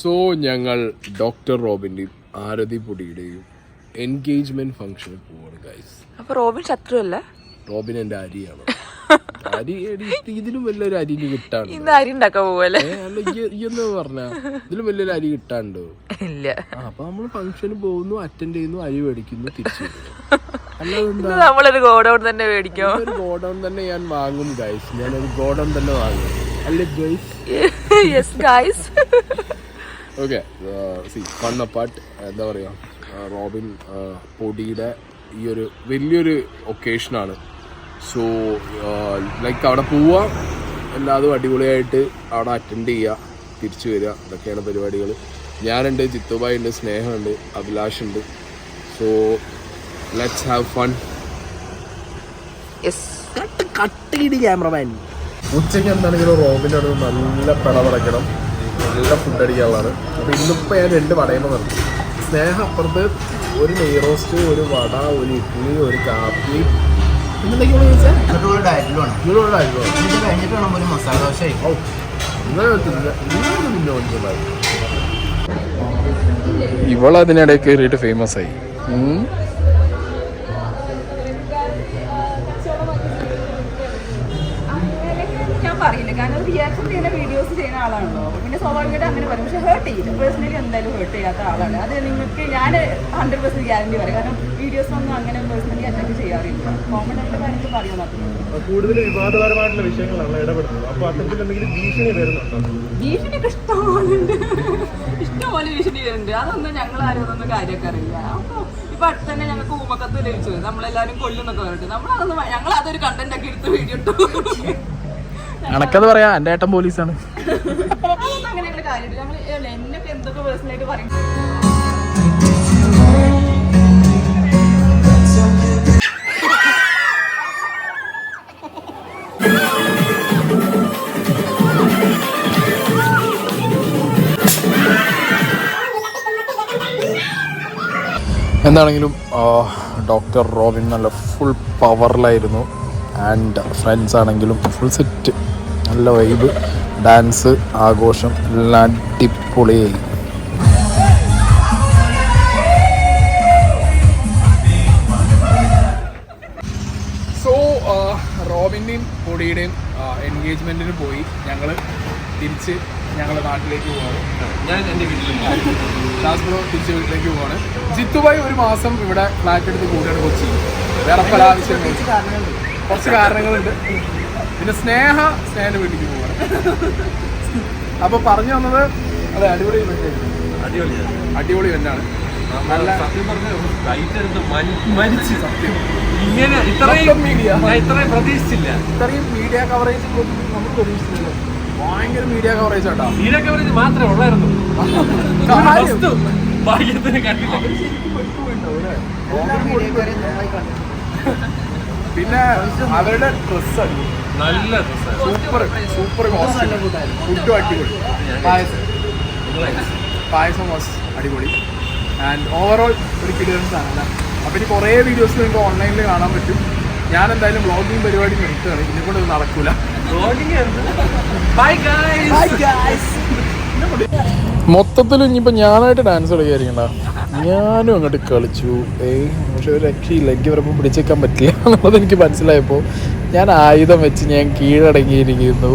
So ഞങ്ങൾ doctor റോബിൻ്റെയും ആരതി പൊടിയുടെയും engagement ഫംഗ്ഷന് പോവാണ് ഗൈസ്. അപ്പൊ റോബിൻ ശത്രു അല്ല, റോബിൻ എന്റെ അരിയാണ്. അരി ഇതിലും വലിയൊരു അരി കിട്ടാണ്ട് ഇന്ന് അരി ഉണ്ടാക്കാൻ പോവല്ലേ? എന്ന് പറഞ്ഞ ഇതിലും വലിയൊരു അരി കിട്ടാണ്ടോ? ഇല്ല. അപ്പൊ നമ്മള് ഫംഗ്ഷന് പോകുന്നു, അറ്റൻഡ് ചെയ്യുന്നു, അരി മേടിക്കുന്നു, തിരിച്ചു. നമ്മളൊരു ഗോഡൌൺ തന്നെ മേടിക്കും. ഒരു ഗോഡൌൺ തന്നെ ഞാൻ വാങ്ങും ഗൈസ്. ഞാനൊരു ഗോഡൌൺ തന്നെ വാങ്ങും അല്ലേ guys? Yes guys. Okay, fun apart. എന്താ പറയാ, റോബിൻ പൊടിയുടെ ഈ ഒരു വലിയൊരു ഒക്കേഷനാണ്. സോ ലൈക്ക് അവിടെ പോവുക, എല്ലാതും അടിപൊളിയായിട്ട് അവിടെ അറ്റൻഡ് ചെയ്യുക, തിരിച്ചു വരിക, ഇതൊക്കെയാണ് പരിപാടികൾ. ഞാനുണ്ട്, ജിത്തുബായി ഉണ്ട്, സ്നേഹമുണ്ട്, അഭിലാഷ് ഉണ്ട്. So let's have fun. Cameraman. ഉച്ചയ്ക്ക് എന്താണെങ്കിലും റോബിൻ്റെ അടുത്ത് നല്ല പടപടക്കണം, നല്ല ഫുഡ് അടിക്കാനുള്ളതാണ്. അപ്പോൾ ഇന്നിപ്പോൾ ഞാൻ 2 വടയുമ്പോൾ നടന്നു. സ്നേഹം അപ്പുറത്ത് ഒരു നെയ് റോസ്റ്റ്, ഒരു വട, ഒരു ഇഡ്ഡലി, ഒരു കാപ്പി. ഇവളതിനിടെ കയറിയിട്ട് ഫേമസ് ആയി. പറയില്ല, കാരണം റിയാക്ഷൻ ചെയ്യുന്ന വീഡിയോസ് ചെയ്യുന്ന ആളാണല്ലോ. പിന്നെ സ്വാഭാവികമായിട്ട് അങ്ങനെ പറയും. പക്ഷെ ഹേർട്ട് ചെയ്യില്ല, പേഴ്സണലി എന്തായാലും ഹേർട്ട് ചെയ്യാത്ത ആളാണ്. അത് നിങ്ങൾക്ക് ഞാൻ 100% ഗ്യാരണ്ടി പറയും. കാരണം വീഡിയോസ് ഒന്നും അങ്ങനെ പേഴ്സണലി അറ്റാക്ക് ചെയ്യാറില്ല. കോമൺ ആയിട്ട് കാര്യങ്ങൾ പറയുന്നത് കൂടുതൽ വിവാദപരമായിട്ടുള്ള വിഷയങ്ങളാണ് ഇടപെടുന്നത്. അപ്പോൾ അത്തരത്തിൽ എന്തെങ്കിലും ഭീഷണി വരുന്നുണ്ടോ? ഭീഷണിയൊക്കെ ഇഷ്ടമാണുണ്ട്, ഇഷ്ടംപോലെ ഭീഷണി വരുന്നുണ്ട്. അതൊന്നും ഞങ്ങൾ ആരും ഒന്നും കാര്യമൊക്കെ അറിയില്ല. അപ്പോൾ ഇപ്പൊ അടുത്ത് തന്നെ ഞങ്ങൾക്ക് ഊമക്കത്ത് ലഭിച്ചു, നമ്മളെല്ലാവരും കൊല്ലുന്നൊക്കെ പറഞ്ഞിട്ട് നമ്മളതൊന്നും ഞങ്ങൾ അതൊരു കണ്ടന്റ് ഒക്കെ എടുത്ത് വീഡിയോ ഇട്ടു. കണക്കത് പറയാ, എന്റെ ഏട്ടൻ പോലീസാണ്. അങ്ങനെയുള്ള കാര്യമില്ല. ഞങ്ങൾ എന്നൊക്കെ എന്തൊക്കെ പേഴ്സണലായിട്ട് പറയും. എന്താണെങ്കിലും ഡോക്ടർ റോബിൻ നല്ല ഫുൾ പവറിലായിരുന്നു. ആൻഡ് ഫ്രണ്ട്സ് ആണെങ്കിലും ഫുൾ സെറ്റ്, നല്ല വൈബ്, ഡാൻസ്, ആഘോഷം എല്ലാം അടിപൊളിയായി. സോ റോബിൻ്റെയും പൊടിയുടെയും എൻഗേജ്മെൻറ്റിന് പോയി ഞങ്ങൾ തിരിച്ച് ഞങ്ങളുടെ നാട്ടിലേക്ക് പോവാണ്. ഞാൻ എൻ്റെ വീട്ടിലേക്ക്, ഷാസ്ബ്രോ തിരിച്ച് വീട്ടിലേക്ക് പോവാണ്. ജിത്തുബായി 1 മാസം ഇവിടെ ഫ്ലാറ്റ് എടുത്ത് കൂടെയാണ് കൊച്ചി. വേറെ പല ആവശ്യങ്ങളും, കുറച്ച് കാരണങ്ങളുണ്ട്. പിന്നെ സ്നേഹൻ്റെ വീട്ടിലേക്ക് പോവാണ്. അപ്പോൾ പറഞ്ഞു വന്നത് അതെ, അടിപൊളി അടിപൊളി ഇവൻ്റാണ്. നല്ല സത്യം, ഇങ്ങനെ ഇത്രയും പ്രതീക്ഷിച്ചില്ല. ഇത്രയും മീഡിയ കവറേജ് നമുക്ക് പ്രതീക്ഷിച്ചില്ല. ഭയങ്കര മീഡിയ കവറേജ് ആട്ടോ. മീഡിയ കവറേജ് മാത്രമേ ഉള്ളായിരുന്നു. ഭാഗ്യത്തിന് കണ്ടില്ല. പിന്നെ അവരുടെ ഡ്രസ്സ് നല്ല സൂപ്പർ കോസ്റ്റ്യൂം, ഫുഡും അടിപൊളി, പായസം അടിപൊളി. ആൻഡ് ഓവറോൾ ഒരു ക്ലിയറൻസ് ആണല്ല. അപ്പം ഇനി കുറേ വീഡിയോസ് നിങ്ങൾക്ക് ഓൺലൈനിൽ കാണാൻ പറ്റും. ഞാൻ എന്തായാലും വ്ളോഗിങ് പരിപാടി നിർത്തുകയാണ്, ഇതിനെക്കൊണ്ട് ഇത് നടക്കൂല. മൊത്തത്തിൽ ഇനിയിപ്പോൾ ഞാനായിട്ട് ഡാൻസ് കളിക്കായിരിക്കണ്ട, ഞാനും അങ്ങോട്ട് കളിച്ചു. പക്ഷെ ഒരു രക്ഷയില്ല, എനിക്ക് വരുമ്പോൾ പിടിച്ചേക്കാൻ പറ്റില്ല എന്നുള്ളത് എനിക്ക് മനസ്സിലായപ്പോൾ ഞാൻ ആയുധം വെച്ച് ഞാൻ കീഴടങ്ങിയിരിക്കുന്നു.